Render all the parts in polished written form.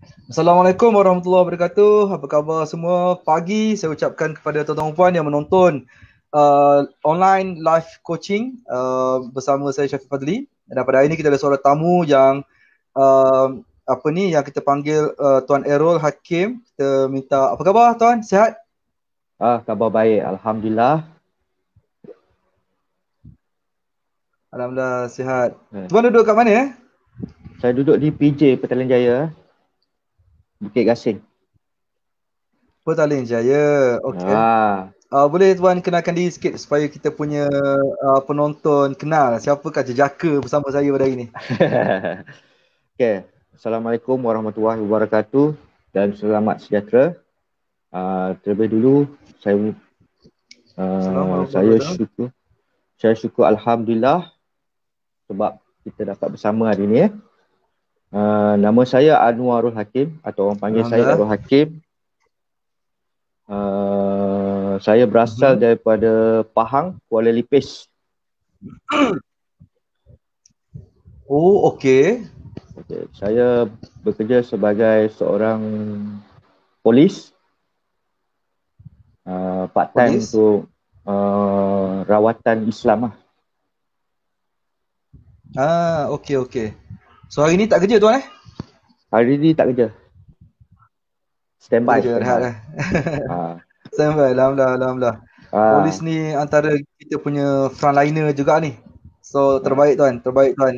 Assalamualaikum warahmatullahi wabarakatuh. Apa khabar semua? Pagi saya ucapkan kepada tuan-tuan dan puan yang menonton online live coaching bersama saya Syafiq Fadli. Dan pada hari ini kita ada seorang tamu yang yang kita panggil Tuan Errol Hakim. Kita minta apa khabar tuan? Sihat? Khabar baik. Alhamdulillah. Alhamdulillah sihat. Eh, Tuan duduk kat mana eh? Saya duduk di PJ Petaling Jaya, Bukit Gasing. Petaling Jaya. Okey. Ah, Boleh tuan kenalkan diri sikit supaya kita punya penonton kenal siapakah jejaka bersama saya pada hari ini. okay. Assalamualaikum warahmatullahi wabarakatuh dan selamat sejahtera. Terlebih dulu saya uh, Assalamualaikum saya warahmatullahi wabarakatuh. syukur saya syukur Alhamdulillah sebab kita dapat bersama hari ini. Nama saya Anwarul Hakim atau orang panggil saya Alhamdulillah. Errol Hakim. Saya berasal daripada Pahang, Kuala Lipis. Oh, okey. Okay. Saya bekerja sebagai seorang polis, part time Polis. untuk rawatan Islam lah. Okey, okey. So hari ni tak kerja tuan eh? Hari ni tak kerja. Tak Standby, kerja, rehat standby. eh. Uh, Standby, alhamdulillah, alhamdulillah. Polis uh, ni antara kita punya frontliner juga ni. So terbaik tuan,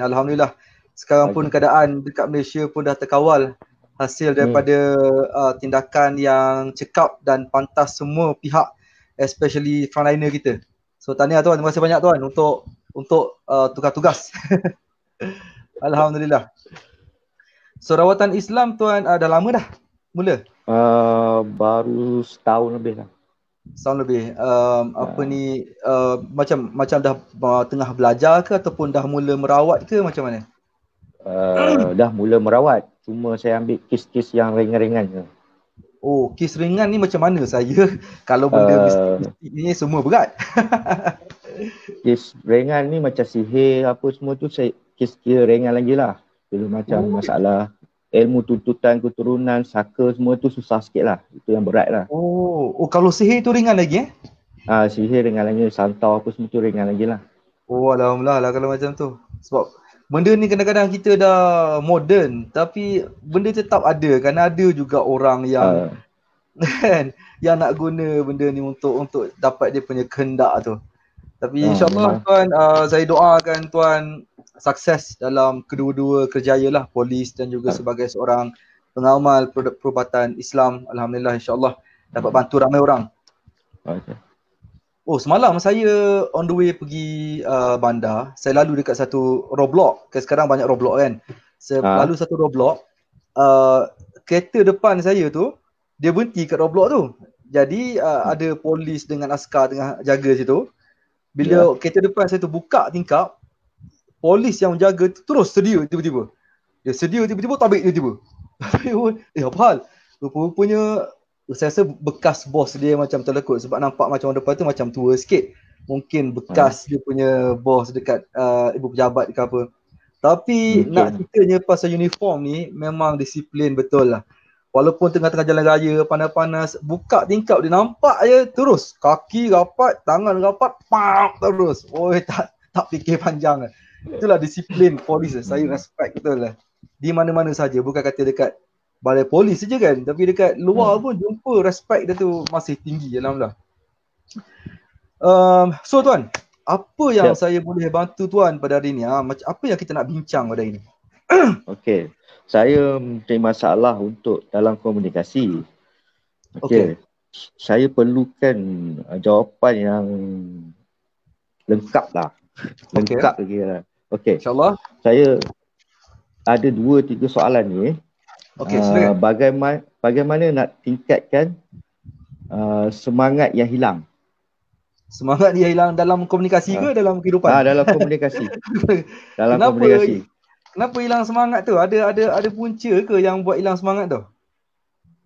alhamdulillah. Sekarang pun okay. keadaan dekat Malaysia pun dah terkawal hasil daripada tindakan yang cekap dan pantas semua pihak, especially frontliner kita. So tahniah tuan, terima kasih banyak tuan untuk tukar tugas. Alhamdulillah. So rawatan Islam tuan dah lama dah mula? Baru setahun lebih lah. Setahun lebih. Uh, Macam dah tengah belajar ke ataupun dah mula merawat ke macam mana? Dah mula merawat. Cuma saya ambil kes-kes yang ringan-ringan je. Oh, kes ringan ni macam mana saya? Kalau benda Uh, mistik ni semua berat. Kes ringan ni macam sihir apa semua tu saya kes kira ringan lagi lah. Bila macam Oh, masalah ilmu tuntutan keturunan, saka semua tu susah sikit lah. Itu yang berat lah. kalau sihir tu ringan lagi eh? Sihir ringan lagi, santau apa semua tu ringan lagi lah. Oh, alhamdulillah lah kalau macam tu. Sebab benda ni kadang-kadang kita dah moden tapi benda tetap ada kan, ada juga orang yang Uh, kan yang nak guna benda ni untuk dapat dia punya kehendak tu. Tapi insyaAllah Memang. tuan, saya doakan tuan sukses dalam kedua-dua kerjaya lah, polis dan juga Uh, sebagai seorang pengamal perubatan Islam. Alhamdulillah insyaAllah dapat bantu ramai orang. okay. Oh, semalam saya on the way pergi bandar, saya lalu dekat satu roadblock. Sekarang banyak roadblock kan. Saya lalu satu roadblock, kereta depan saya tu, dia berhenti kat roadblock tu. Jadi ada polis dengan askar tengah jaga situ. Bila Yeah. kereta depan saya tu buka tingkap, polis yang menjaga tu terus sedia tiba-tiba. Dia sedia tiba-tiba, tabik tiba-tiba. Apa hal? Rupanya saya rasa bekas bos dia macam terlekut sebab nampak macam orang depan tu macam tua sikit. Mungkin bekas dia punya bos dekat ibu pejabat ke apa. Tapi nak Mungkin. ceritanya pasal uniform ni memang disiplin betul lah. Walaupun tengah-tengah jalan raya panas-panas, buka tingkap dia nampak je terus kaki rapat, tangan rapat, pak terus. Tak fikir panjang lah. Itulah disiplin polis lah. Saya respect betul lah. Di mana-mana saja, bukan kata dekat balai polis saja kan, tapi dekat luar pun jumpa respect dia tu masih tinggi. Alhamdulillah. So tuan, apa yang Siap. saya boleh bantu tuan pada hari ni? Macam apa yang kita nak bincang pada hari ni? Okey. Saya mempunyai masalah untuk dalam komunikasi. Okey. Okey. Saya perlukan jawapan yang lengkap lah. Okey. Lengkap lagi lah. Okey. InsyaAllah. Saya ada 2-3 soalan ni. Okey, silakan. Bagaimana nak tingkatkan semangat yang hilang? Semangat dia hilang dalam komunikasi ke dalam kehidupan? Dalam komunikasi. Dalam Kenapa komunikasi. kenapa hilang semangat tu? Ada punca ke yang buat hilang semangat tu?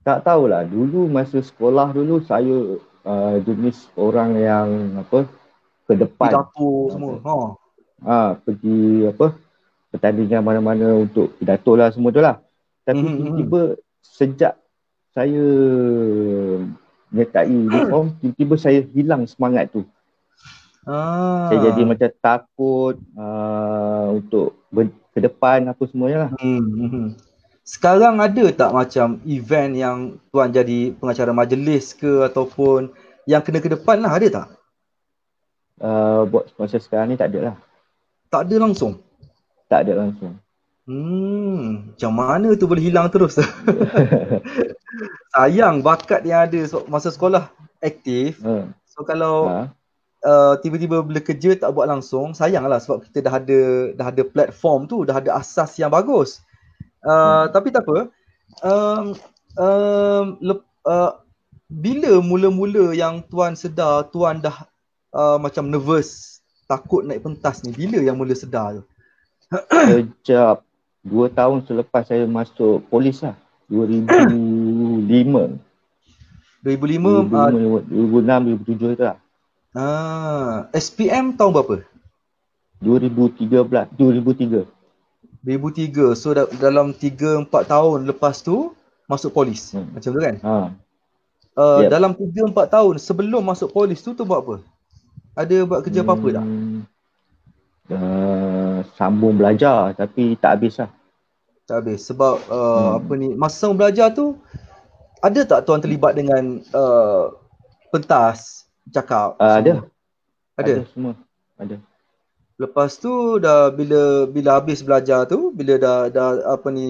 Tak tahulah. Dulu masa sekolah dulu saya jenis orang yang ke depan. Pidato semua. Pergi pertandingan mana-mana untuk pidato lah semua tu lah. Tapi tiba-tiba sejak saya menyertai uniform, tiba-tiba saya hilang semangat tu. Saya jadi macam takut untuk ke depan apa semuanya lah. Sekarang ada tak macam event yang tuan jadi pengacara majlis ke ataupun yang kena ke depan lah, ada tak? Buat masa sekarang ni tak ada lah. Tak ada langsung? Tak ada langsung. Macam mana tu boleh hilang terus? Sayang bakat yang ada masa sekolah aktif. So kalau tiba-tiba bila kerja tak buat langsung, sayang lah sebab kita dah ada platform tu, dah ada asas yang bagus. Tapi tak apa. Bila mula-mula yang tuan sedar tuan dah macam nervous, takut naik pentas ni, bila yang mula sedar tu? Sejak 2 tahun selepas saya masuk polis lah. 2005. 2006, 2007 tu lah. SPM tahun berapa? 2003. 2003. So dalam 3-4 tahun lepas tu masuk polis. Macam tu kan? Yep. Dalam 3-4 tahun sebelum masuk polis tu buat apa? Ada buat kerja apa-apa tak? Sambung belajar tapi tak habis lah. Tak habis sebab masa belajar tu ada tak tuan terlibat dengan pentas, cakap? Ada semua. Ada. Lepas tu dah bila habis belajar tu, bila dah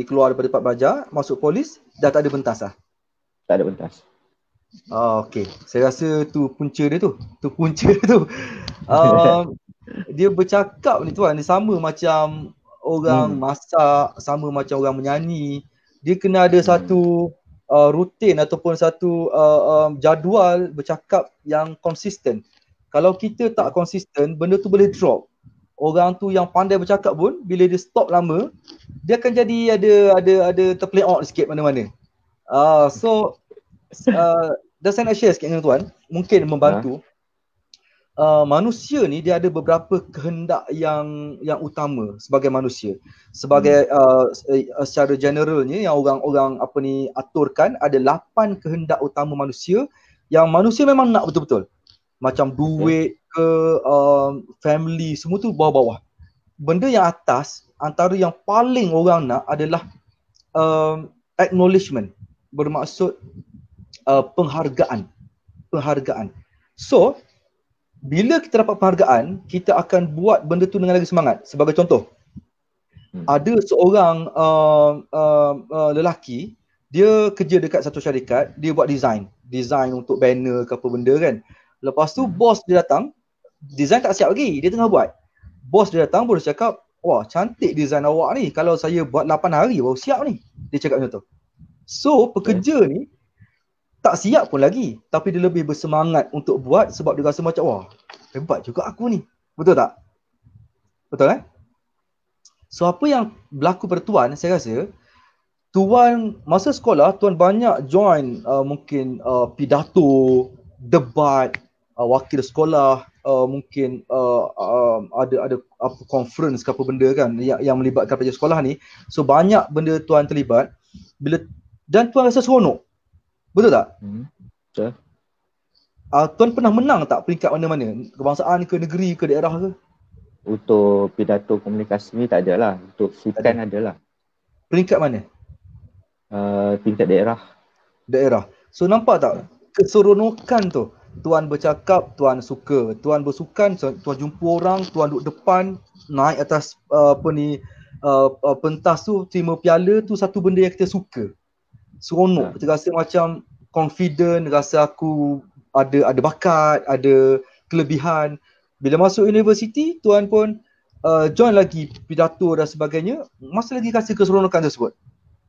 keluar daripada tempat belajar, masuk polis, dah tak ada pentas lah. Tak ada pentas. Okey. Saya rasa tu punca dia tu. Dia bercakap ni tuan, dia sama macam orang masak, sama macam orang menyanyi. Dia kena ada satu rutin ataupun satu jadual bercakap yang konsisten. Kalau kita tak konsisten, benda tu boleh drop. Orang tu yang pandai bercakap pun bila dia stop lama, dia akan jadi ada terplay out sikit mana-mana. Dan saya nak share sikit dengan tuan, mungkin membantu. Manusia ni dia ada beberapa kehendak yang utama sebagai manusia. Sebagai secara generalnya yang orang aturkan ada 8 kehendak utama manusia yang manusia memang nak betul-betul. Macam duit ke family, semua tu bawah-bawah. Benda yang atas, antara yang paling orang nak adalah acknowledgement, bermaksud penghargaan. So bila kita dapat penghargaan, kita akan buat benda tu dengan lagi semangat. Sebagai contoh, ada seorang lelaki, dia kerja dekat satu syarikat, dia buat design untuk banner ke apa benda kan. Lepas tu bos dia datang, design tak siap lagi, dia tengah buat. Bos dia datang baru cakap, wah cantik design awak ni, kalau saya buat 8 hari baru siap ni. Dia cakap macam tu. So pekerja ni tak siap pun lagi, tapi dia lebih bersemangat untuk buat sebab dia rasa macam wah hebat juga aku ni. Betul tak? Betul kan? So apa yang berlaku pada tuan, saya rasa tuan masa sekolah tuan banyak join mungkin pidato, debat, wakil sekolah, mungkin ada apa conference ke apa benda kan yang melibatkan pelajar sekolah ni. So banyak benda tuan terlibat dan tuan rasa seronok. Betul tak? Betul. Tuan pernah menang tak peringkat mana-mana? Kebangsaan ke, negeri ke, daerah ke? Untuk pidato komunikasi ni tak ada lah. Untuk sukan ada lah. Peringkat mana? Peringkat daerah. Daerah. So nampak tak? Keseronokan tu. Tuan bercakap, tuan suka. Tuan bersukan, tuan jumpa orang, tuan duduk depan, naik atas pentas tu, terima piala tu, satu benda yang kita suka. Seronok, kita rasa macam confident, rasa aku ada bakat, ada kelebihan. Bila masuk universiti, tuan pun join lagi pidato dan sebagainya, masih lagi rasa keseronokan tersebut.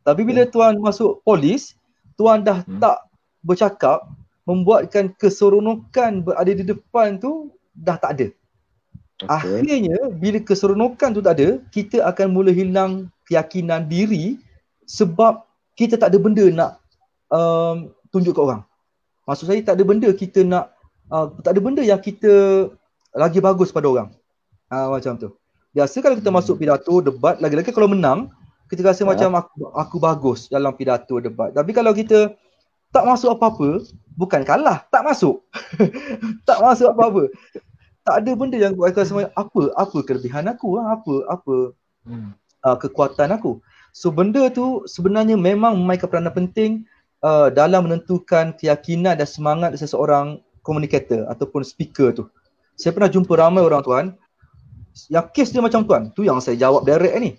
Tapi bila tuan masuk polis, tuan dah tak bercakap, membuatkan keseronokan berada di depan tu dah tak ada. Akhirnya bila keseronokan tu tak ada, kita akan mula hilang keyakinan diri sebab kita tak ada benda nak tunjuk ke orang. Maksud saya tak ada benda kita nak, tak ada benda yang kita lagi bagus pada orang. Macam tu. Biasa kalau kita masuk pidato, debat, lagi-lagi kalau menang, kita rasa macam aku bagus dalam pidato debat. Tapi kalau kita tak masuk apa-apa, bukan kalah, tak masuk. Tak masuk apa-apa. Tak ada benda yang buat rasa apa kelebihan aku, apa kekuatan aku. So benda tu sebenarnya memang memainkan peranan penting dalam menentukan keyakinan dan semangat seseorang communicator ataupun speaker tu. Saya pernah jumpa ramai orang tuan yang kes dia macam tuan, tu yang saya jawab direct ni.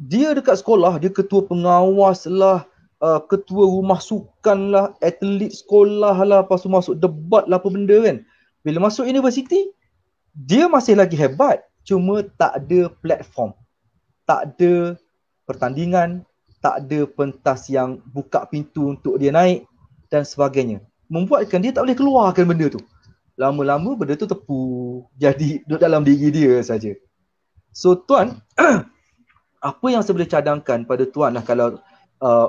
Dia dekat sekolah, dia ketua pengawas lah, ketua rumah sukan lah, atlet sekolah lah, lepas tu masuk debat lah apa benda kan. Bila masuk universiti, dia masih lagi hebat, cuma tak ada platform, tak ada pertandingan, tak ada pentas yang buka pintu untuk dia naik dan sebagainya. Membuatkan dia tak boleh keluarkan benda tu. Lama-lama benda tu tepu, jadi duduk dalam diri dia saja. So tuan, apa yang saya boleh cadangkan pada tuan lah kalau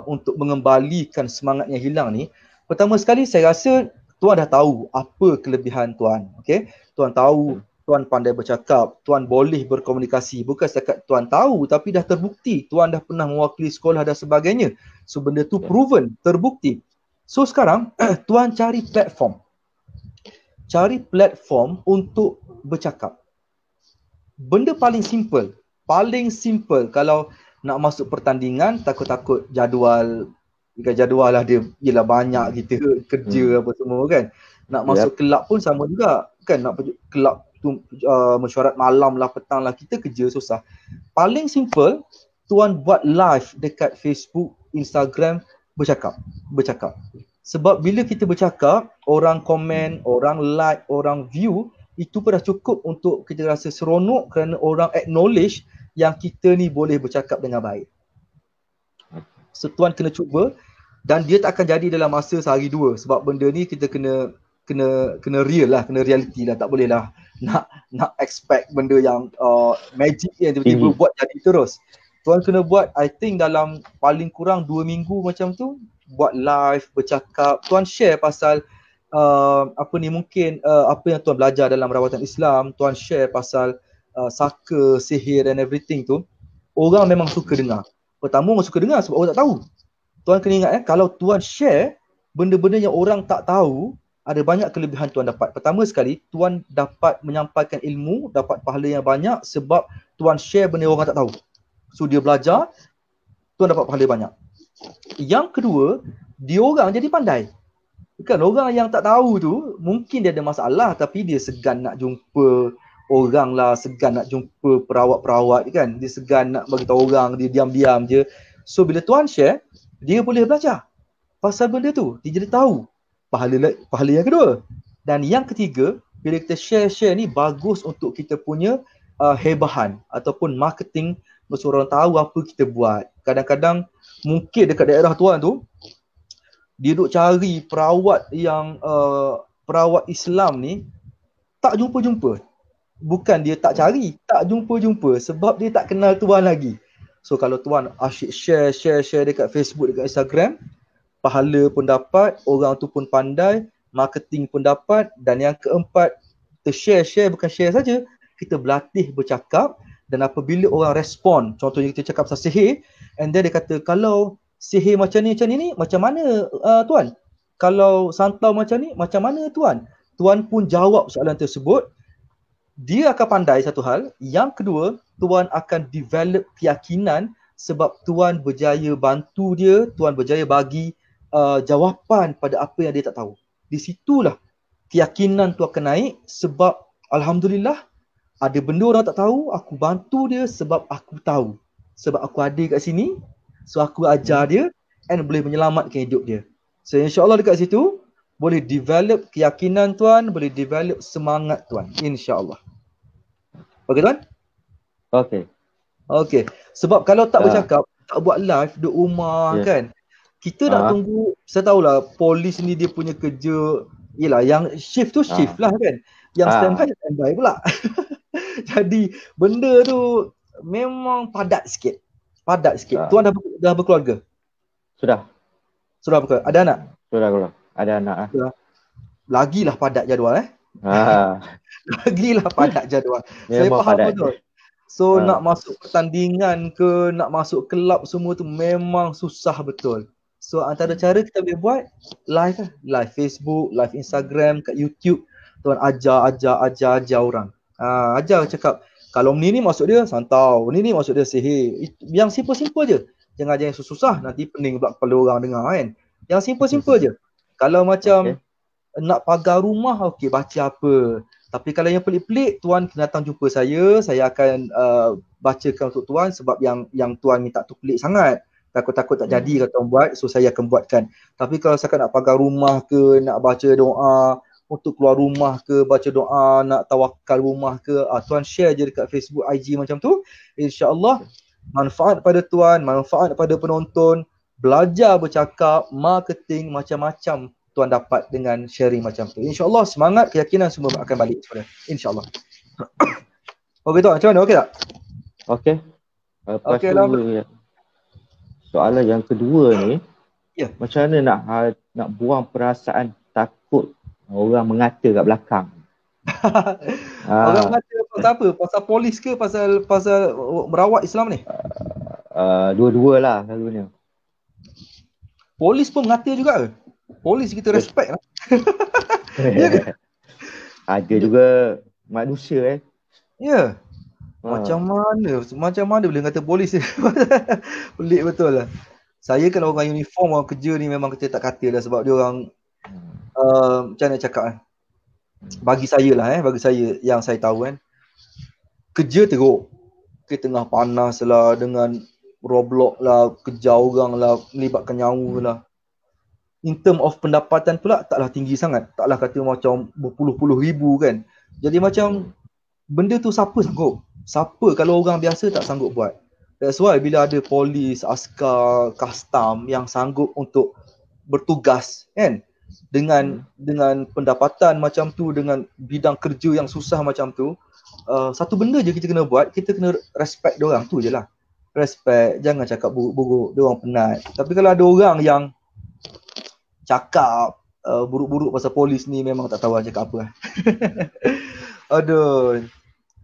untuk mengembalikan semangat yang hilang ni. Pertama sekali saya rasa tuan dah tahu apa kelebihan tuan. Okay? Tuan tahu, tuan pandai bercakap, tuan boleh berkomunikasi. Bukan setakat tuan tahu tapi dah terbukti. Tuan dah pernah mewakili sekolah dan sebagainya. So benda tu proven, terbukti. So sekarang tuan cari platform. Cari platform untuk bercakap. Benda paling simple kalau nak masuk pertandingan, takut-takut jadual lah dia ialah banyak kita kerja apa semua kan. Nak masuk kelab pun sama juga kan, nak pergi kelab tu mesyuarat malam lah, petang lah, kita kerja susah. Paling simple, tuan buat live dekat Facebook, Instagram, bercakap. Sebab bila kita bercakap, orang komen, orang like, orang view, itu pun dah cukup untuk kita rasa seronok kerana orang acknowledge yang kita ni boleh bercakap dengan baik. So tuan kena cuba, dan dia tak akan jadi dalam masa sehari dua, sebab benda ni kita kena real lah, kena reality lah. Tak boleh lah nak expect benda yang magic yang tiba-tiba buat jadi terus. Tuan kena buat, I think dalam paling kurang 2 minggu macam tu, buat live, bercakap. Tuan share pasal mungkin apa yang tuan belajar dalam rawatan Islam. Tuan share pasal saka, sihir and everything tu. Orang memang suka dengar. Pertama orang suka dengar sebab orang tak tahu. Tuan kena ingat kalau tuan share benda-benda yang orang tak tahu, ada banyak kelebihan tuan dapat. Pertama sekali, tuan dapat menyampaikan ilmu, dapat pahala yang banyak sebab tuan share benda yang orang tak tahu. So dia belajar, tuan dapat pahala banyak. Yang kedua, dia orang jadi pandai. Kan orang yang tak tahu tu, mungkin dia ada masalah tapi dia segan nak jumpa orang lah, segan nak jumpa perawat-perawat kan. Dia segan nak bagi tahu orang, dia diam-diam je. So bila tuan share, dia boleh belajar pasal benda tu. Dia jadi tahu. Pahala yang kedua. Dan yang ketiga, bila kita share ni bagus untuk kita punya hebahan ataupun marketing, supaya orang tahu apa kita buat. Kadang-kadang mungkin dekat daerah tuan tu, dia duk cari perawat yang perawat Islam ni tak jumpa-jumpa. Bukan dia tak cari, tak jumpa-jumpa sebab dia tak kenal tuan lagi. So kalau tuan asyik share dekat Facebook, dekat Instagram, pahala pun dapat, orang tu pun pandai, marketing pun dapat. Dan yang keempat, kita share bukan share saja, kita berlatih bercakap. Dan apabila orang respon, contohnya kita cakap pasal sihir, and then dia kata, kalau sihir macam ni, macam mana tuan? Kalau santau macam ni, macam mana tuan? Tuan pun jawab soalan tersebut. Dia akan pandai satu hal. Yang kedua, tuan akan develop keyakinan sebab tuan berjaya bantu dia, tuan berjaya bagi jawapan pada apa yang dia tak tahu. Di situlah keyakinan tu akan naik sebab alhamdulillah ada benda orang tak tahu, aku bantu dia sebab aku tahu. Sebab aku ada kat sini, so aku ajar dia and boleh menyelamatkan hidup dia. So insya-Allah dekat situ boleh develop keyakinan tuan, boleh develop semangat tuan, insya-Allah. Okey tuan? Okey. Sebab kalau tak bercakap, tak buat live duduk rumah kan. Kita nak tunggu, saya tahulah polis ni dia punya kerja, yelah yang shift tu shift lah kan. Yang standby pula. Jadi benda tu memang padat sikit. Tuan dah berkeluarga? Sudah berkeluarga. Ada anak? Sudah. Ada anak. Lagilah padat jadual Lagilah padat jadual. Saya faham betul. So nak masuk pertandingan ke, nak masuk kelab semua tu memang susah betul. So antara cara kita boleh buat live lah. Live Facebook, live Instagram, kat YouTube. Tuan ajar orang. Ajar cakap, kalau ni masuk dia santau, ni masuk dia sihir. Yang simple-simple je. Jangan ajar yang susah, nanti pening pula kepala orang dengar kan. Yang simple-simple je. Kalau macam nak pagar rumah, okey, baca apa. Tapi kalau yang pelik-pelik, tuan kena datang jumpa saya akan bacakan untuk tuan sebab yang tuan minta tu pelik sangat. Takut-takut tak jadi kalau tuan buat, so saya akan buatkan. Tapi kalau saya nak pagar rumah ke, nak baca doa untuk keluar rumah ke, baca doa, nak tawakal rumah ke, tuan share je dekat Facebook, IG macam tu. InsyaAllah manfaat pada tuan, manfaat pada penonton, belajar bercakap, marketing, macam-macam tuan dapat dengan sharing macam tu. InsyaAllah semangat, keyakinan semua akan balik kepada InsyaAllah. Okey tuan, macam mana? Okey tak? Okey. Lepas tu, soalan yang kedua ni, macam mana nak buang perasaan takut orang mengata kat belakang? Orang mengata pasal apa? Pasal polis ke? Pasal merawat Islam ni? Dua-dua lah selalunya. Polis pun mengata juga ke? Polis kita respect lah. Ya ke? Ada juga manusia Ya. Macam mana boleh kata polis ni? Pelik betul lah. Saya kalau orang uniform, orang kerja ni memang kita tak kata lah sebab dia orang macam mana cakap kan? Bagi saya yang saya tahu kan, kerja teruk. Kita tengah panas lah, dengan roadblock lah, kejar orang lah, melibatkan nyawa lah. In term of pendapatan pula taklah tinggi sangat. Taklah kata macam berpuluh-puluh ribu kan. Jadi macam benda tu siapa sanggup? Siapa kalau orang biasa tak sanggup buat? That's why bila ada polis, askar, custom yang sanggup untuk bertugas kan, dengan pendapatan macam tu, dengan bidang kerja yang susah macam tu, satu benda je kita kena buat, kita kena respect diorang, tu je lah. Respect, jangan cakap buruk-buruk, diorang penat. Tapi kalau ada orang yang cakap buruk-buruk pasal polis ni, memang tak tahu cakap apa. Aduh.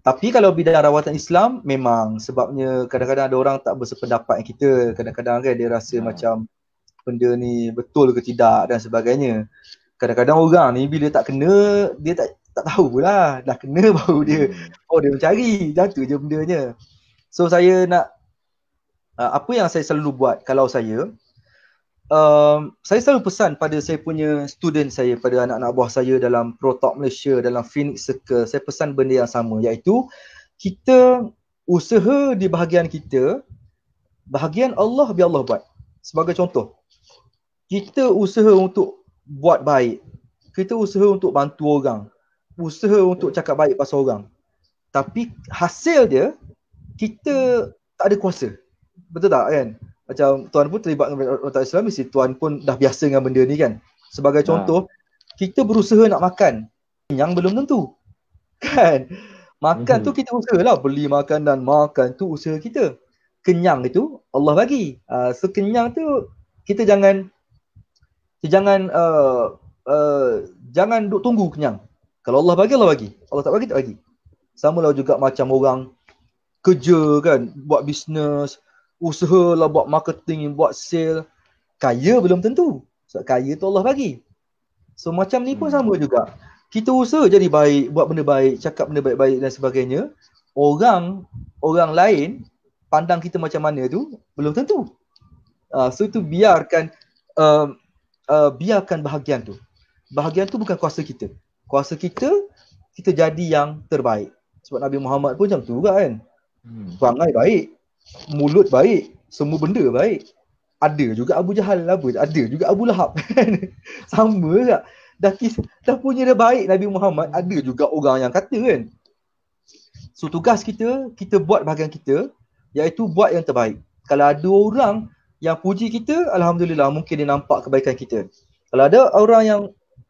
Tapi kalau bidang rawatan Islam, memang sebabnya kadang-kadang ada orang tak bersependapat dengan kita. Kadang-kadang kan dia rasa macam benda ni betul ke tidak dan sebagainya. Kadang-kadang orang ni bila tak kena, dia tak tahu pula. Dah kena baru dia mencari. Jatuh je bendanya. So saya nak, apa yang saya selalu buat kalau saya selalu pesan pada saya punya student saya, pada anak-anak buah saya dalam Pro Talk Malaysia, dalam Phoenix Circle, saya pesan benda yang sama, iaitu kita usaha di bahagian kita, bahagian Allah biar Allah buat. Sebagai contoh, kita usaha untuk buat baik, kita usaha untuk bantu orang, usaha untuk cakap baik pasal orang, tapi hasil dia kita tak ada kuasa. Betul tak kan? Macam tuan pun terlibat dengan orang Islam, mesti tuan pun dah biasa dengan benda ni kan. Sebagai contoh, kita berusaha nak makan, kenyang belum tentu. Kan? Makan tu kita usaha lah, beli makanan, makan tu usaha kita. Kenyang itu Allah bagi. So kenyang tu kita jangan duk tunggu kenyang. Kalau Allah bagi, Allah bagi. Allah tak bagi, tak bagi. Sama lah juga macam orang kerja kan, buat bisnes, usahalah buat marketing, buat sale. Kaya belum tentu. Sebab kaya tu Allah bagi. So macam ni pun sama juga. Kita usaha jadi baik, buat benda baik, cakap benda baik-baik dan sebagainya. Orang lain pandang kita macam mana tu belum tentu. So tu biarkan bahagian tu. Bahagian tu bukan kuasa kita. Kuasa kita jadi yang terbaik. Sebab Nabi Muhammad pun macam tu juga kan. Perangai baik, mulut baik, semua benda baik. Ada juga Abu Jahal, ada juga Abu Lahab. Sama tak? Dah punya dah baik Nabi Muhammad, ada juga orang yang kata kan. So tugas kita buat bahagian kita, iaitu buat yang terbaik. Kalau ada orang yang puji kita, alhamdulillah, mungkin dia nampak kebaikan kita. Kalau ada orang yang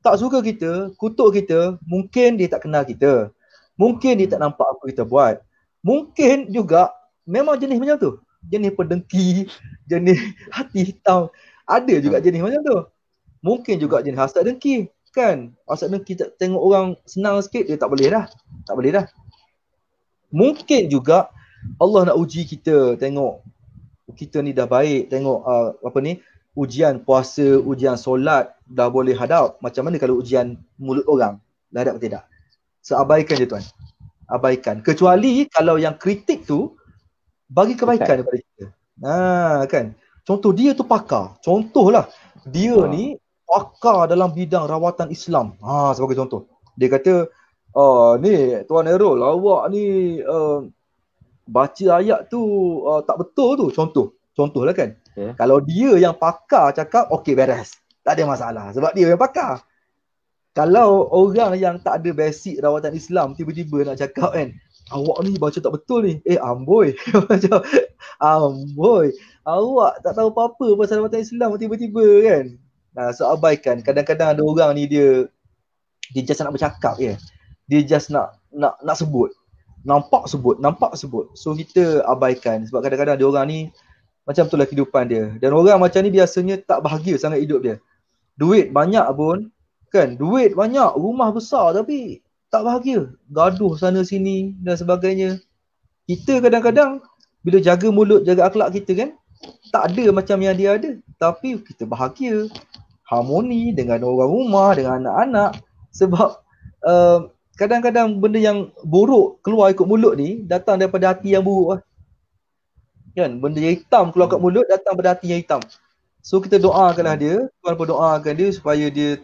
tak suka kita, kutuk kita, mungkin dia tak kenal kita. Mungkin dia tak nampak apa kita buat. Mungkin juga memang jenis macam tu. Jenis pendengki, jenis hati hitam. Ada juga jenis macam tu. Mungkin juga jenis hasad dengki. Kan? Hasad dengki tengok orang senang sikit, dia tak boleh dah. Mungkin juga Allah nak uji kita, tengok kita ni dah baik, tengok ujian puasa, ujian solat dah boleh hadap. Macam mana kalau ujian mulut orang? Dah hadap ke tidak? So abaikan je tuan. Abaikan. Kecuali kalau yang kritik tu bagi kebaikan daripada kita. Kan. Contoh dia tu pakar. Contohlah dia ni pakar dalam bidang rawatan Islam. Sebagai contoh. Dia kata, ni Tuan Errol, awak ni baca ayat tu tak betul tu. Contohlah kan. Kalau dia yang pakar cakap, okey beres. Tak ada masalah. Sebab dia yang pakar. Kalau orang yang tak ada basic rawatan Islam tiba-tiba nak cakap kan, awak ni baca tak betul ni. Amboi. Macam, amboi. Awak tak tahu apa-apa pasal rawatan Islam tiba-tiba kan. So abaikan. Kadang-kadang ada orang ni dia just nak bercakap je. Dia just nak sebut. Nampak sebut. So kita abaikan. Sebab kadang-kadang ada orang ni macam itulah kehidupan dia. Dan orang macam ni biasanya tak bahagia sangat hidup dia. Duit banyak pun, kan? Duit banyak, rumah besar tapi tak bahagia. Gaduh sana sini dan sebagainya. Kita kadang-kadang bila jaga mulut, jaga akhlak kita kan, tak ada macam yang dia ada. Tapi kita bahagia. Harmoni dengan orang rumah, dengan anak-anak. Sebab kadang-kadang benda yang buruk keluar ikut mulut ni datang daripada hati yang buruk lah. Kan? Benda yang hitam keluar kat mulut datang pada hati yang hitam. So kita doakanlah dia, Tuhan pun doakan dia supaya dia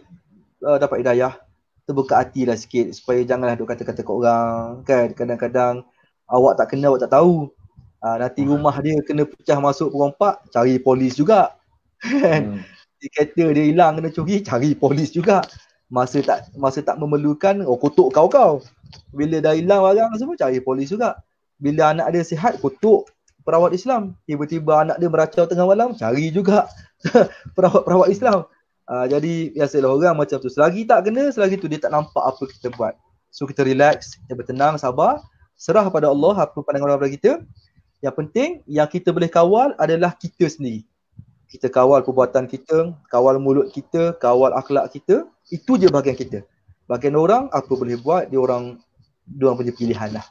dapat hidayah, terbuka hati lah sikit supaya janganlah duk kata-kata kat orang kan. Kadang-kadang awak tak kenal, awak tak tahu. Nanti rumah dia kena pecah masuk perompak, cari polis juga. Kan? Kereta dia hilang kena curi, cari polis juga. Masa tak memerlukan, kutuk kau. Bila dah hilang barang semua, cari polis juga. Bila anak dia sihat, kutuk perawat Islam. Tiba-tiba anak dia meracau tengah malam, cari juga perawat Islam. Jadi biasalah orang macam tu. Selagi tak kena, selagi tu dia tak nampak apa kita buat. So kita relax, kita bertenang, sabar, serah pada Allah apa pandangan Allah pada kita. Yang penting yang kita boleh kawal adalah kita sendiri. Kita kawal perbuatan kita, kawal mulut kita, kawal akhlak kita. Itu je bahagian kita. Bahagian orang apa boleh buat, dia orang punya pilihan lah.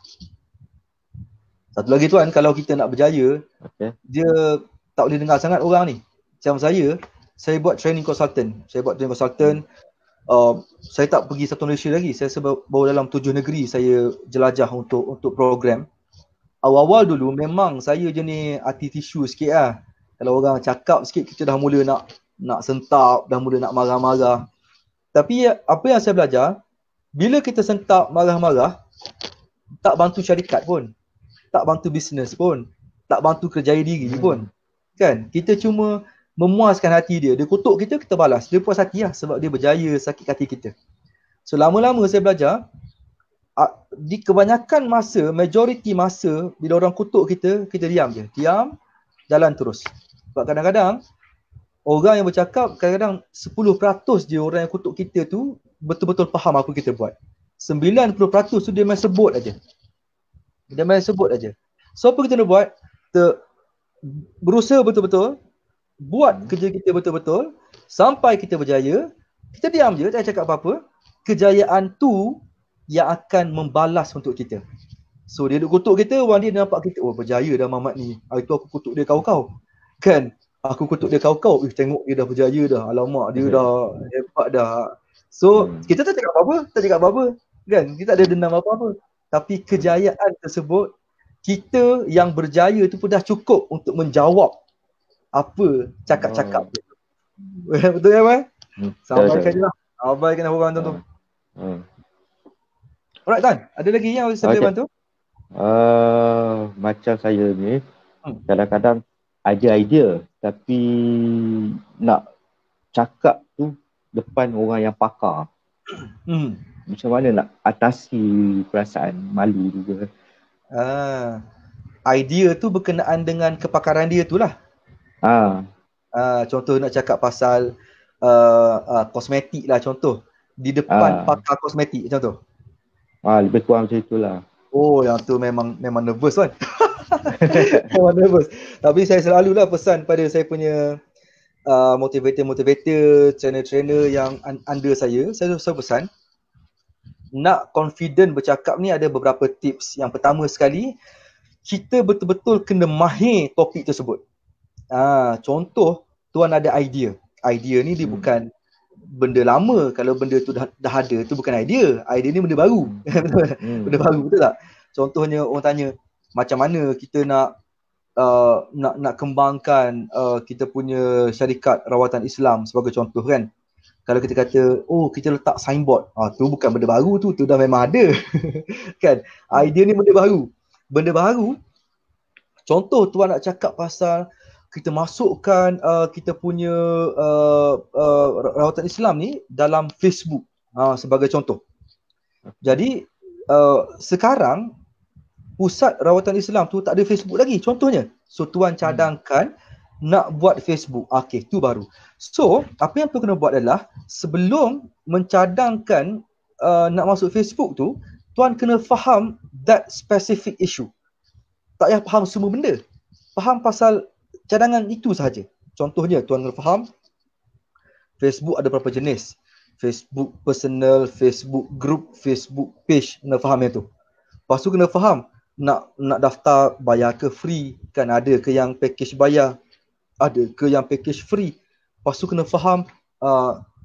Satu lagi tuan, kalau kita nak berjaya, dia tak boleh dengar sangat orang ni. Macam saya buat training consultant. Saya tak pergi satu Malaysia lagi. Saya baru dalam 7 negeri saya jelajah untuk program. Awal-awal dulu memang saya jenis hati tisu sikit lah. Kalau orang cakap sikit kita dah mula nak sentap, dah mula nak marah-marah. Tapi apa yang saya belajar, bila kita sentap, marah-marah, tak bantu syarikat pun. Tak bantu bisnes pun. Tak bantu kerjaya diri pun. Kan? Kita cuma memuaskan hati dia. Dia kutuk kita, kita balas. Dia puas hati lah sebab dia berjaya sakit hati kita. So lama-lama saya belajar, di kebanyakan masa, majoriti masa, bila orang kutuk kita, kita diam je. Diam, jalan terus. Sebab kadang-kadang, orang yang bercakap, kadang-kadang 10% je orang yang kutuk kita tu betul-betul faham apa kita buat. 90% tu dia main sebut aja. So apa kita nak buat? Berusaha betul-betul, buat kerja kita betul-betul, sampai kita berjaya, kita diam je, tak cakap apa-apa. Kejayaan tu yang akan membalas untuk kita. So dia duk kutuk kita, orang dia nampak kita, berjaya dah Mamat ni. Hari tu aku kutuk dia kau-kau. Kan? Aku kutuk dia kau-kau, tengok dia dah berjaya dah. Alamak, dia dah hebat dah. So kita tak cakap apa-apa. Kan? Kita tak ada dendam apa-apa. Tapi kejayaan tersebut, kita yang berjaya tu pun dah cukup untuk menjawab apa cakap-cakap dia. Betul ya, Abang? Sampaikan je lah. Abaikan orang tu. Alright, Tan. Ada lagi yang saya boleh bantu? Macam saya ni, kadang-kadang ada idea tapi nak cakap tu depan orang yang pakar. Macam mana nak atasi perasaan malu juga. Idea tu berkenaan dengan kepakaran dia tu lah. Contoh nak cakap pasal kosmetik lah contoh. Di depan pakar kosmetik macam tu. Lebih kurang macam itulah. Yang tu memang nervous kan. Memang nervous. Tapi saya selalulah pesan pada saya punya motivator, trainer yang under saya selalu pesan, nak confident bercakap ni ada beberapa tips. Yang pertama sekali, kita betul-betul kena mahir topik tersebut. Contoh, tuan ada idea. Idea ni dia bukan benda lama. Kalau benda tu dah ada, tu bukan idea. Idea ni benda baru. Benda baru, betul tak? Contohnya orang tanya, macam mana kita nak kembangkan kita punya syarikat rawatan Islam sebagai contoh kan. Kalau kita kata, kita letak signboard, tu bukan benda baru, tu dah memang ada. Kan? Idea ni benda baru. Benda baru, contoh tuan nak cakap pasal kita masukkan kita punya rawatan Islam ni dalam Facebook sebagai contoh. Jadi sekarang pusat rawatan Islam tu tak ada Facebook lagi contohnya. So tuan cadangkan nak buat Facebook. Okey, tu baru. So apa yang tuan kena buat adalah sebelum mencadangkan nak masuk Facebook tu, tuan kena faham that specific issue. Tak payah faham semua benda. Faham pasal cadangan itu sahaja. Contohnya tuan kena faham Facebook ada berapa jenis. Facebook personal, Facebook group, Facebook page, kena faham yang tu. Lepas tu kena faham nak daftar bayar ke free, kan ada ke yang package bayar, ada ke yang package free. Lepas tu kena faham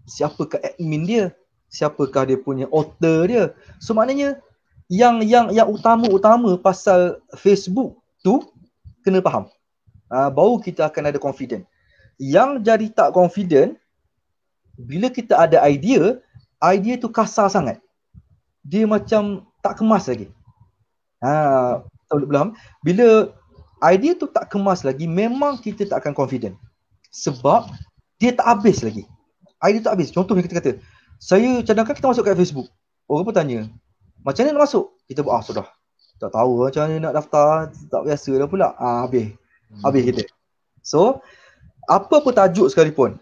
siapakah admin dia, siapakah dia punya author dia. So maknanya yang utama pasal Facebook tu kena faham. Baru kita akan ada confident. Yang jadi tak confident bila kita ada idea tu kasar sangat. Dia macam tak kemas lagi. Belum. Bila idea tu tak kemas lagi, memang kita tak akan confident. Sebab dia tak habis lagi. Idea tak habis. Contohnya kita kata, saya cadangkan kita masuk kat Facebook. Orang pun tanya, macam mana nak masuk? Kita buat, sudah. Tak tahu macam mana nak daftar, tak biasa dah pula. Habis kita. So, apa pun tajuk sekalipun,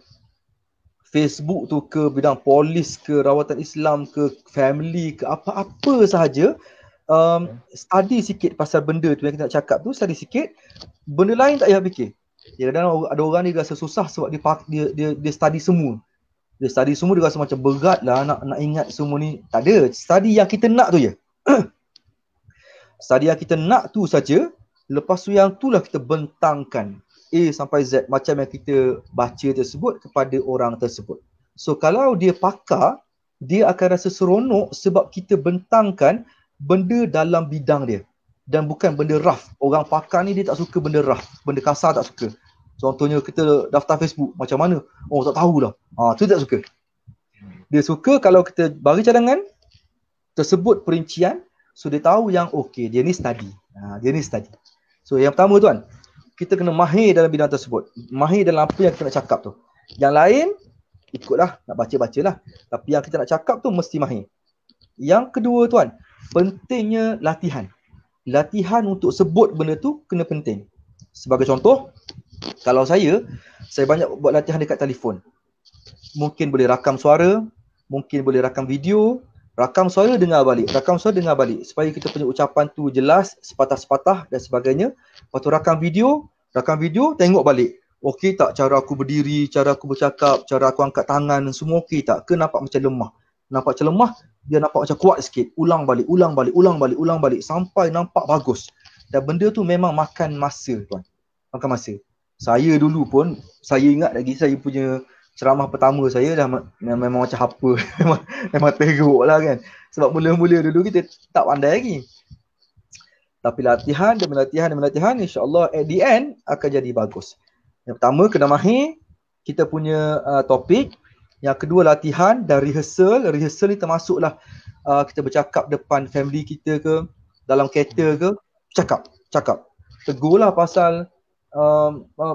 Facebook tu ke bidang polis ke rawatan Islam ke family ke apa-apa sahaja, study sikit pasal benda tu yang kita nak cakap tu, study sikit. Benda lain tak payah fikir. Kadang-kadang ada orang ni rasa susah sebab dia study semua. Dia study semua, dia rasa macam berat lah nak ingat semua ni. Tak ada. Study yang kita nak tu je. Study yang kita nak tu saja. Lepas tu yang tu lah kita bentangkan A sampai Z macam yang kita baca tersebut kepada orang tersebut. So kalau dia pakar, dia akan rasa seronok sebab kita bentangkan benda dalam bidang dia dan bukan benda rough. Orang pakar ni dia tak suka benda rough, benda kasar tak suka. Contohnya kita daftar Facebook, macam mana? Tak tahulah. Tu tak suka. Dia suka kalau kita bagi cadangan tersebut perincian, so dia tahu yang okey, dia ni study. Dia ni study. So yang pertama tuan, kita kena mahir dalam bidang tersebut. Mahir dalam apa yang kita nak cakap tu. Yang lain ikutlah, nak baca-bacalah. Tapi yang kita nak cakap tu mesti mahir. Yang kedua tuan, pentingnya latihan. Latihan untuk sebut benda tu kena penting. Sebagai contoh, kalau saya banyak buat latihan dekat telefon. Mungkin boleh rakam suara, mungkin boleh rakam video, rakam suara dengar balik, supaya kita punya ucapan tu jelas, sepatah-sepatah dan sebagainya. Lepas tu rakam video, tengok balik. Okey tak cara aku berdiri, cara aku bercakap, cara aku angkat tangan, semua okey tak? Ke nampak macam lemah? Nampak macam lemah, dia nampak macam kuat sikit. Ulang balik sampai nampak bagus. Dan benda tu memang makan masa tuan. Makan masa. Saya dulu pun, saya ingat lagi saya punya ceramah pertama saya dah memang macam apa. memang teruk lah kan. Sebab mula-mula dulu kita tak pandai lagi. Tapi latihan, insya-Allah at the end akan jadi bagus. Yang pertama kena mahir kita punya topik. Yang kedua latihan dan rehearsal. Rehearsal ni termasuklah kita bercakap depan family kita ke, dalam kereta ke, cakap. Tegurlah pasal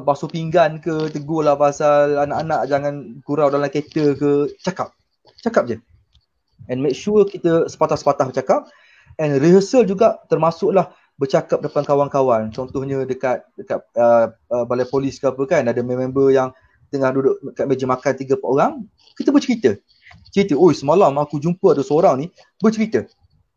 basuh pinggan ke, tegurlah pasal anak-anak jangan gurau dalam kereta ke, cakap je. And make sure kita sepatah-sepatah bercakap. And rehearsal juga termasuklah bercakap depan kawan-kawan. Contohnya dekat balai polis ke apa kan, ada member yang tengah duduk kat meja makan 3-4 orang, kita bercerita. Semalam aku jumpa ada seorang ni bercerita.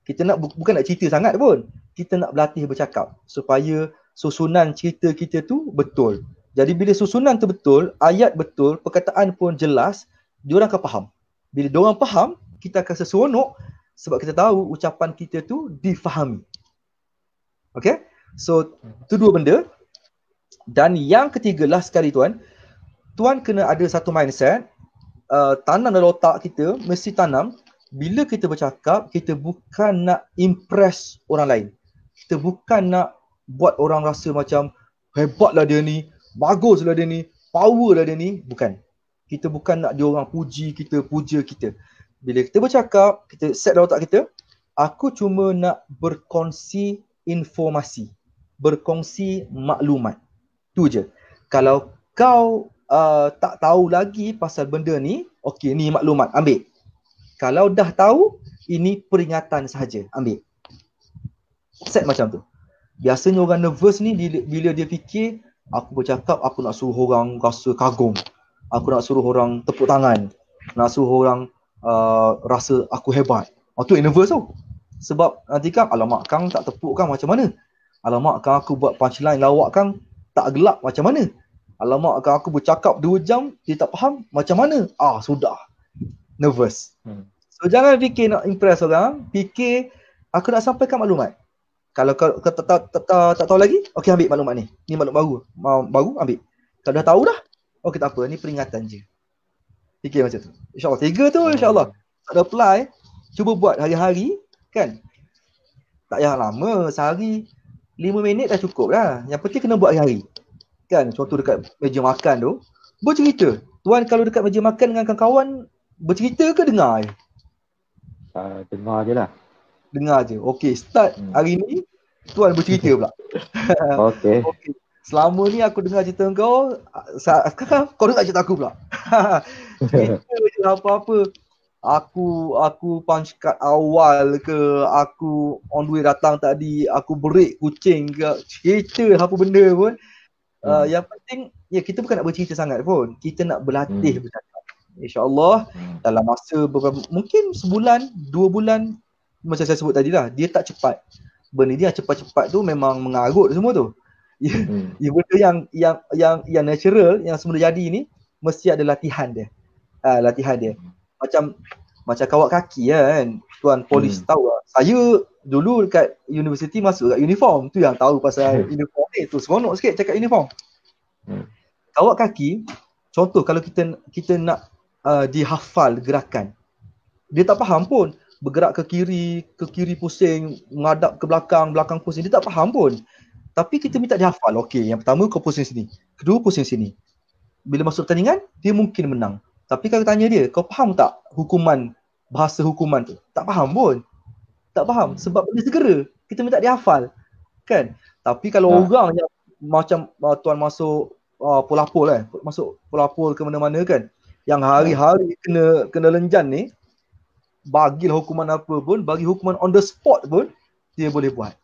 Kita nak bukan nak cerita sangat pun. Kita nak berlatih bercakap supaya susunan cerita kita tu betul. Jadi bila susunan tu betul, ayat betul, perkataan pun jelas, diorang akan faham. Bila diorang faham, kita akan seronok sebab kita tahu ucapan kita tu difahami. Okay? So tu dua benda. Dan yang ketiga last sekali tuan kena ada satu mindset, tanam dalam otak kita, mesti tanam bila kita bercakap, kita bukan nak impress orang lain. Kita bukan nak buat orang rasa macam hebatlah dia ni, baguslah dia ni, power lah dia ni. Bukan. Kita bukan nak dia orang puji kita, puja kita. Bila kita bercakap, kita set dalam otak kita, aku cuma nak berkongsi informasi, berkongsi maklumat. Tu je. Kalau kau tak tahu lagi pasal benda ni, okey, ni maklumat, ambil. Kalau dah tahu, ini peringatan sahaja, ambil. Set macam tu. Biasanya orang nervous ni bila dia fikir, aku bercakap, aku nak suruh orang rasa kagum, aku nak suruh orang tepuk tangan, nak suruh orang rasa aku hebat. Tu yang nervous tu. Sebab nanti kan, alamak kang tak tepuk kang macam mana? Alamak kang aku buat punchline lawak kang tak gelap macam mana? Alamak kang aku bercakap 2 jam dia tak faham macam mana? Sudah. Nervous. So jangan fikir nak impress orang, fikir aku nak sampaikan maklumat. Kalau kau tak tahu lagi, okey ambil maklumat ni. Ni maklumat baru ambil. Kalau dah tahu dah, okey tak apa, ni peringatan je. Fikir macam tu. InsyaAllah 3 tu insyaAllah. Tak ada apply, cuba buat hari-hari kan. Tak payah lama, sehari 5 minit dah cukup lah. Yang penting kena buat hari-hari. Kan, contoh dekat meja makan tu, bercerita. Tuan kalau dekat meja makan dengan kawan-kawan, bercerita ke dengar je? Dengar je lah. Dengar je. Okey, start hari ni, tuan bercerita pula. Okey. Okay. Selama ni aku dengar cerita kau, sekarang kau dengar cerita aku pula. Cerita je apa-apa. Aku punch card awal ke, aku on the way datang tadi, aku break kucing ke, cerita apa benda pun. Yang penting, ya kita bukan nak bercerita sangat pun. Kita nak berlatih bercakap. InsyaAllah dalam masa mungkin sebulan, 2 bulan, macam saya sebut tadi lah, dia tak cepat. Benda dia cepat-cepat tu memang mengarut semua tu. Benda yang natural, yang semula jadi ni, mesti ada latihan dia. Latihan dia. Macam kawat kaki kan. Tuan polis tahu lah. Saya dulu dekat universiti masuk kat uniform. Tu yang tahu pasal uniform ni. Tu seronok sikit cakap uniform. Kawat kaki, contoh kalau kita nak dihafal gerakan. Dia tak faham pun. Bergerak ke kiri pusing, menghadap ke belakang pusing. Dia tak faham pun. Tapi kita minta dia hafal. Okey, yang pertama kau pusing sini. Kedua pusing sini. Bila masuk pertandingan, dia mungkin menang. Tapi kalau tanya dia, kau faham tak bahasa hukuman tu? Tak faham pun. Tak faham. Sebab benda segera. Kita minta dia hafal. Kan? Tapi kalau orang yang macam tuan masuk polapol masuk polapol ke mana-mana kan, yang hari-hari kena lenjan ni, bagilah hukuman apa pun, bagi hukuman on the spot pun, dia boleh buat.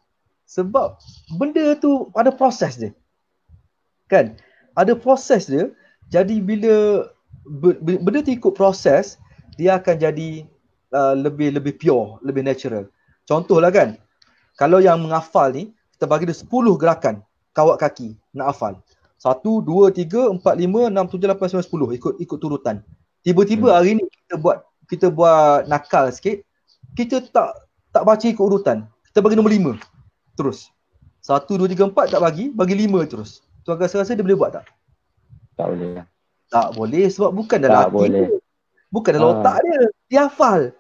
Sebab benda tu ada proses dia. Kan? Ada proses dia. Jadi bila benda tu ikut proses, dia akan jadi lebih pure, lebih natural. Contohlah kan, kalau yang menghafal ni, kita bagi dia 10 gerakan kawat kaki nak hafal. 1, 2, 3, 4, 5, 6, 7, 8, 9, 10. Ikut turutan. Tiba-tiba hari ni kita buat nakal sikit, kita tak baca ikut urutan. Kita bagi nombor 5 terus. 1, 2, 3, 4 tak bagi 5 terus. Tuan rasa dia boleh buat tak? Tak boleh lah. Tak boleh sebab bukan dalam hati dia. Bukan dalam otak dia. Dia hafal.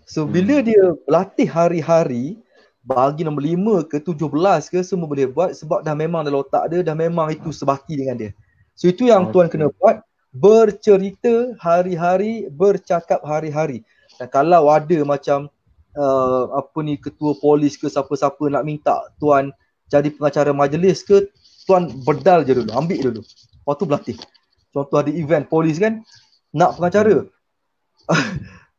So bila dia berlatih hari-hari, bagi nombor 5 ke 17 ke, semua boleh buat sebab dah memang dalam otak dia, dah memang itu sebati dengan dia. So itu yang tuan kena buat. Bercerita hari-hari, bercakap hari-hari. Dan kalau ada macam ketua polis ke siapa-siapa nak minta tuan jadi pengacara majlis ke, tuan bedal je dulu, ambil dulu. Lepas tu berlatih. Contoh ada event polis kan, nak pengacara.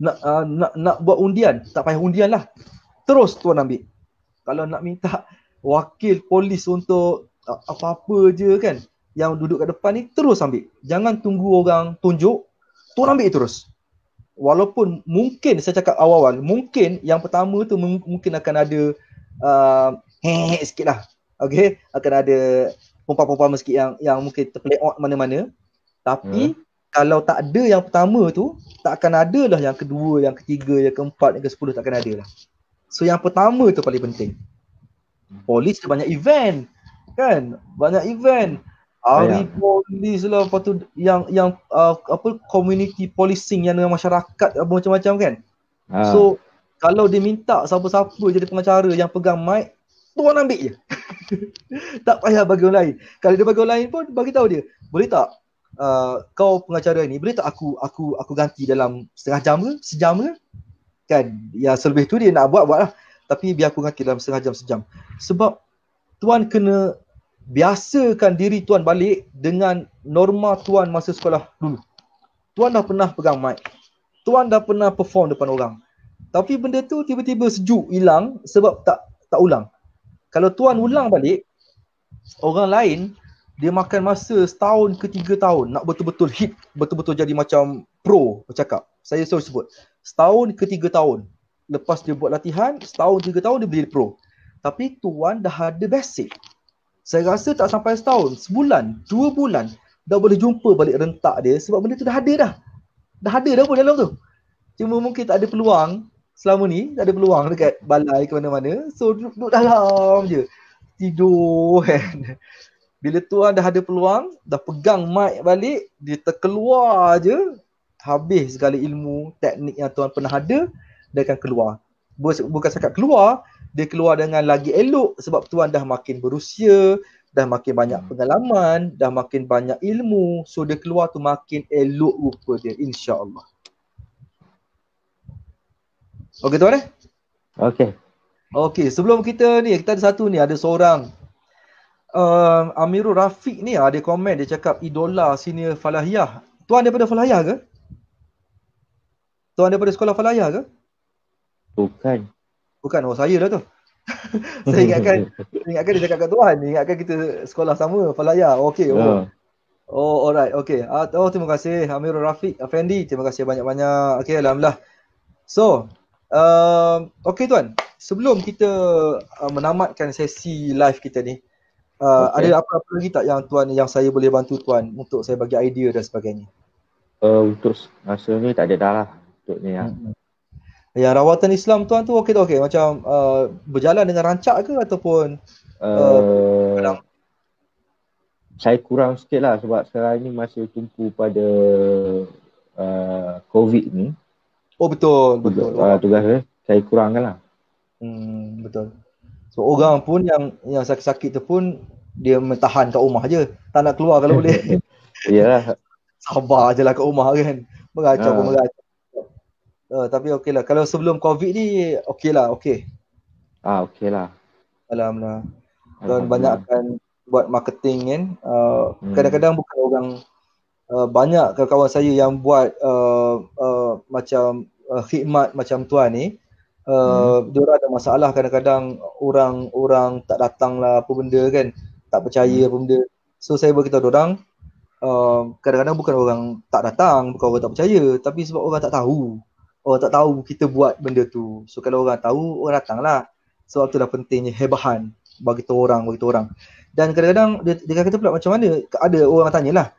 nak buat undian, tak payah undian lah. Terus tuan ambil. Kalau nak minta wakil polis untuk apa-apa je kan, yang duduk kat depan ni, terus ambil. Jangan tunggu orang tunjuk, tuan ambil terus. Walaupun mungkin, saya cakap awal-awal, mungkin yang pertama tu mungkin akan ada sikit lah. Okay, akan ada pompa-pompa sikit yang mungkin terplay out mana-mana. Tapi kalau tak ada yang pertama tu, tak akan ada lah yang kedua, yang ketiga, yang keempat, yang ke-10, tak akan ada lah. So yang pertama tu paling penting. Polis banyak event. Kan? Banyak event. Hari polis lah, lepas tu yang apa community policing yang dengan masyarakat apa macam-macam kan. So kalau dia minta siapa-siapa jadi pengacara yang pegang mic, tuan ambil je. Tak payah bagi orang lain. Kalau dia bagi orang lain pun bagi tahu dia, boleh tak kau pengacara ni, boleh tak aku ganti dalam setengah jam ke, sejam ke? Kan? Ya selebih tu dia nak buat lah. Tapi biar aku ganti dalam setengah jam, sejam. Sebab tuan kena biasakan diri tuan balik dengan norma tuan masa sekolah dulu. Tuan dah pernah pegang mic. Tuan dah pernah perform depan orang. Tapi benda tu tiba-tiba sejuk hilang sebab tak ulang. Kalau tuan ulang balik, orang lain dia makan masa setahun ke 3 tahun nak betul-betul hit, betul-betul jadi macam pro bercakap. Saya selalu sebut setahun ke 3 tahun. Lepas dia buat latihan, setahun 3 tahun dia boleh jadi pro. Tapi tuan dah ada basic. Saya rasa tak sampai setahun, sebulan, 2 bulan dah boleh jumpa balik rentak dia sebab benda tu dah ada dah. Dah ada dah pun dalam tu. Cuma mungkin tak ada peluang selama ni, tak ada peluang dekat balai ke mana-mana. So duduk dalam je. Tidur kan. Bila tuan dah ada peluang, dah pegang mic balik, dia terkeluar je, habis segala ilmu, teknik yang tuan pernah ada, dia akan keluar. Bukan cakap keluar, dia keluar dengan lagi elok sebab tuan dah makin berusia, dah makin banyak pengalaman, dah makin banyak ilmu. So dia keluar tu makin elok rupa dia, insya-Allah. Okey tuan Okey, sebelum kita ada satu ni, ada seorang Amirul Rafiq ni dia komen, dia cakap idola senior Falahiyah. Tuan daripada Falahiyah ke? Tuan daripada sekolah Falahiyah ke? Bukan, oh saya dah tu. Saya ingatkan dia cakap kat tuan, ingatkan kita sekolah sama Falahiyah. Okey, alright, okey. Terima kasih Amirul Rafiq Effendi, terima kasih banyak-banyak. Okey, alhamdulillah. So, okey tuan, sebelum kita menamatkan sesi live kita ni, ada apa-apa lagi tak yang saya boleh bantu tuan untuk saya bagi idea dan sebagainya? Untuk masa ni tak ada dah lah untuk ni lah. Yang rawatan Islam tuan tu okey macam berjalan dengan rancak ke ataupun saya kurang sikit lah sebab sekarang ni masih tumpu pada COVID ni. Oh betul. Tugas saya kurangkan lah. Betul. So orang pun yang sakit-sakit tu pun dia mentahan kat rumah je, tak nak keluar kalau boleh. Iyalah. Sabar je lah kat rumah kan. Mengacau pun mengacau. Tapi okey lah. Kalau sebelum COVID ni okey lah. Okey lah. Alhamdulillah. Dan banyakkan buat marketing kan. Kadang-kadang bukan orang, banyak kawan saya yang buat macam khidmat macam tuan ni. Diorang ada masalah, kadang-kadang orang tak datang lah apa benda kan, tak percaya apa benda. So saya beritahu diorang, kadang-kadang bukan orang tak datang, bukan orang tak percaya, tapi sebab orang tak tahu kita buat benda tu. So kalau orang tahu, orang datang lah. Sebab tu dah pentingnya hebahan bagi tu orang. Dan kadang-kadang dia kata pula macam mana, ada orang tanyalah,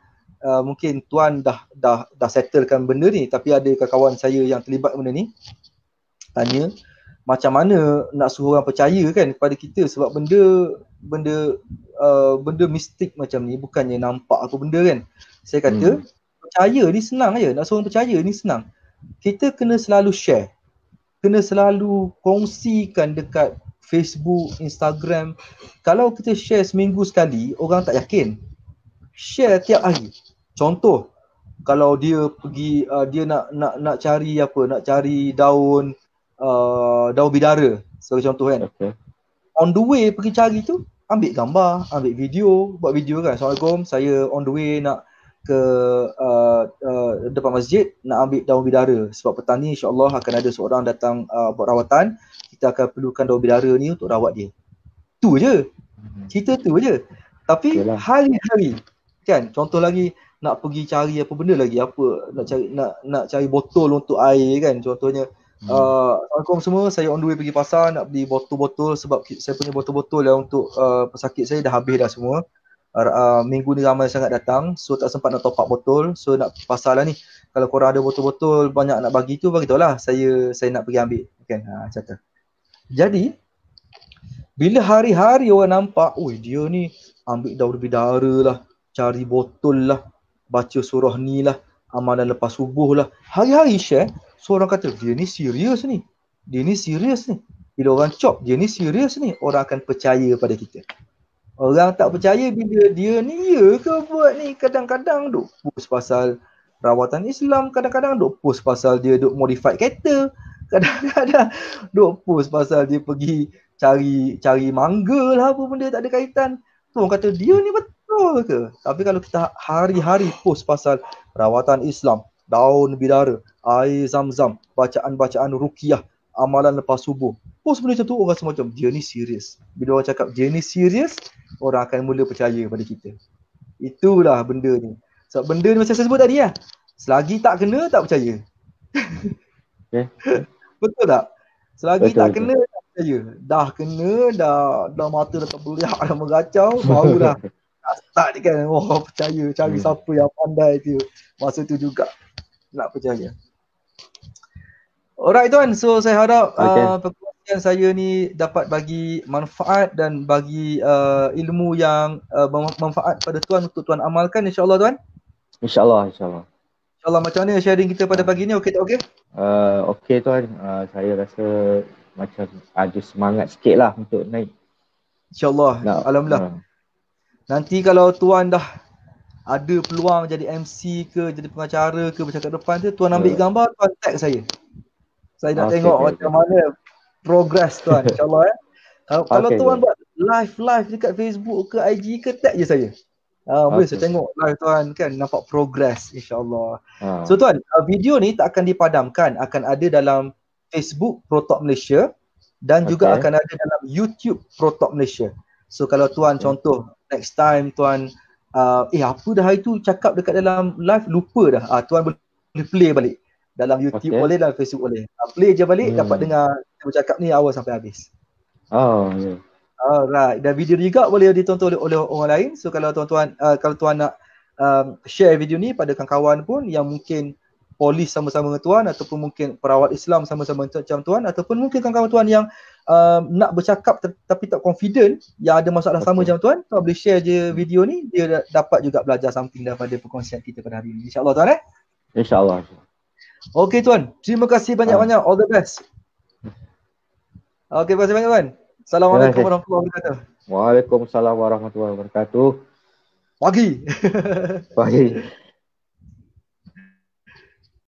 mungkin tuan dah settlekan benda ni, tapi ada kawan saya yang terlibat benda ni tanya macam mana nak suruh orang percaya kan kepada kita, sebab benda mistik macam ni bukannya nampak apa benda kan. Saya kata percaya ni senang je, nak suruh orang percaya ni senang. Kita kena selalu share, kena selalu kongsikan dekat Facebook, Instagram. Kalau kita share seminggu sekali, orang tak yakin. Share tiap hari. Contoh, kalau dia pergi dia nak cari nak cari daun bidara sebagai contoh kan. On the way pergi cari tu, ambil gambar, ambil video, buat video kan. Assalamualaikum, saya on the way nak ke depan masjid nak ambil daun bidara sebab petang ni insya-Allah akan ada seorang datang buat rawatan, kita akan perlukan daun bidara ni untuk rawat dia. Tu je. Cerita tu je. Tapi hari-hari kan, contoh lagi nak pergi cari apa benda lagi, nak cari botol untuk air kan, contohnya. Assalamualaikum semua, saya on the way pergi pasar nak beli botol-botol sebab saya punya botol-botol yang untuk pesakit saya dah habis dah semua. Minggu ni ramai sangat datang, so tak sempat nak top up botol, so nak pergi pasar lah ni. Kalau korang ada botol-botol banyak nak bagi tu, bagi tahu lah, saya nak pergi ambil kan, macam tu. Jadi Bila hari-hari orang nampak, oi dia ni ambil daun bidara lah, cari botol lah, baca surah ni lah, amalan lepas subuh lah. Hari-hari share, seorang kata dia ni serius ni. Dia ni serius ni. Bila orang cop, dia ni serius ni. Orang akan percaya pada kita. Orang tak percaya bila dia ni ya ke buat ni. Kadang-kadang duk post pasal rawatan Islam. Kadang-kadang duk post pasal dia duk modify kereta. Kadang-kadang duk post pasal dia pergi cari mangga lah apa benda tak ada kaitan. Tu orang kata dia ni betul ke? Tapi kalau kita hari-hari post pasal rawatan Islam, daun bidara, air zam-zam, bacaan-bacaan ruqyah, amalan lepas subuh. Post benda macam tu orang rasa macam dia ni serius. Bila orang cakap dia ni serius, orang akan mula percaya pada kita. Itulah benda ni. Sebab benda ni macam saya sebut tadi lah. Selagi tak kena, tak percaya. Okay. Betul tak? Selagi betul, tak kena, tak percaya. Dah kena, dah mata dah terbeliak, dah meracau, barulah start kan. Oh, percaya. Cari siapa yang pandai tu. Masa tu juga nak percaya. Alright tuan, so saya harap perkongsian saya ni dapat bagi manfaat dan bagi ilmu yang bermanfaat pada tuan untuk tuan amalkan, insyaAllah tuan. InsyaAllah. InsyaAllah. Macam mana sharing kita pada pagi ni, okey tak okey? Okey tuan, saya rasa macam ada semangat sikit lah untuk naik. InsyaAllah, alhamdulillah. Nanti kalau tuan dah ada peluang jadi MC ke, jadi pengacara ke, bercakap depan tu, tuan ambil gambar, tuan tag saya. Saya nak tengok macam mana progress tuan, insyaAllah. Kalau tuan buat live dekat Facebook ke IG ke, tag je saya. Boleh saya tengok live tuan kan, nampak progress, insyaAllah. So tuan, video ni tak akan dipadamkan, akan ada dalam Facebook Pro-Talk Malaysia dan juga akan ada dalam YouTube Pro-Talk Malaysia. So kalau tuan contoh next time tuan apa dah hari tu cakap dekat dalam live, lupa dah, tuan boleh play balik dalam YouTube boleh, dalam Facebook boleh. Play je balik, dapat dengar kita bercakap ni awal sampai habis. Alright, dan video ni juga boleh ditonton oleh orang lain. So kalau tuan-tuan kalau tuan nak share video ni pada kawan-kawan pun yang mungkin polis sama-sama dengan tuan, ataupun mungkin perawat Islam sama-sama macam tuan, ataupun mungkin kawan-kawan tuan yang nak bercakap tapi tak confident, yang ada masalah sama macam tuan, tuan boleh share je video ni, dia dapat juga belajar something daripada perkongsian kita pada hari ini. InsyaAllah tuan InsyaAllah. Okey tuan, terima kasih banyak-banyak. All the best. Okey, terima kasih banyak tuan. Assalamualaikum warahmatullahi wabarakatuh. Waalaikumsalam warahmatullahi wabarakatuh. Pagi.